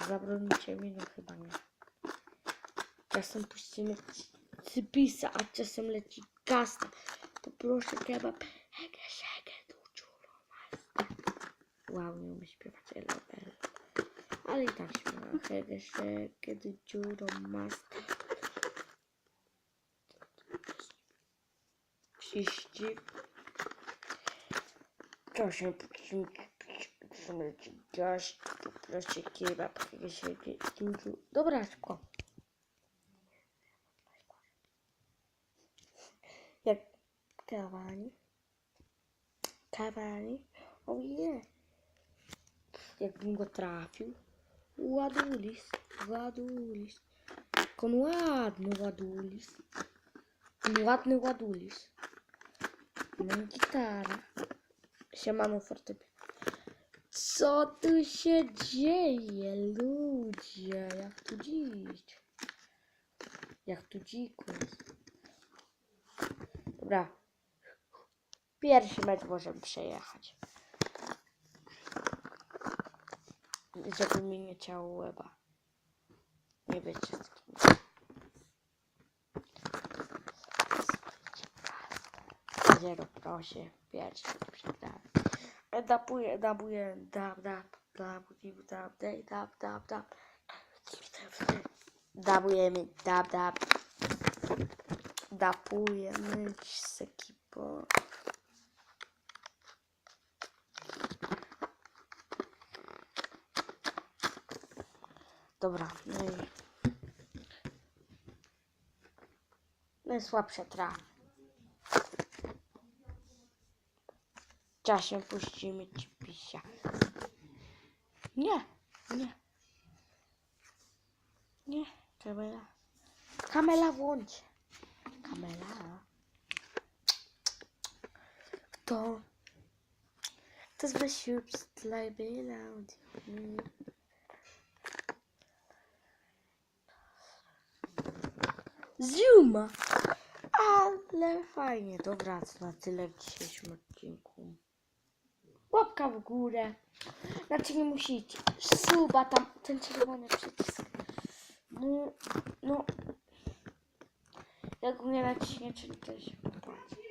zabronicie mi? No chyba nie. Czasem puścimy cypisa, a czasem leci gasta. Poproszę kebab. Hege, szege, dużo. Wow, nie umiem śpiewać LOL. Ale i tak śpiewam. Hege, szege, dużo masta. Przyści. Czasem puścimy leci gasta. Poproszę kebab. Hege, szege, dużo. Dobra, szybko. Jak kawani, o nie, jakbym go trafił, ładulis, kon ładny ładulis, no i gitara, siemano fortepian. Co tu się dzieje, ludzie, jak tu dziko jest. Dobra. Pierwszy mecz możemy przejechać. Żeby mi nie ciało łeba. Nie wiecie z kim. Zero proszę. Pierwszy przegrałem. Dabuję. Dabujemy. Dapujemy z ekipą. Dobra, no i najsłabsze trawy. Czasem puścimy ci pisia. Nie. Kamela włącz. Kamela. Kto z was ślubst lajbela? Zuma! Ale fajnie, dobra, to na tyle w dzisiejszym odcinku. Łapka w górę. Znaczy nie musicie. Suba tam, ten czerwony przycisk. No. Jak go nie naciśniecie, to się popłaci.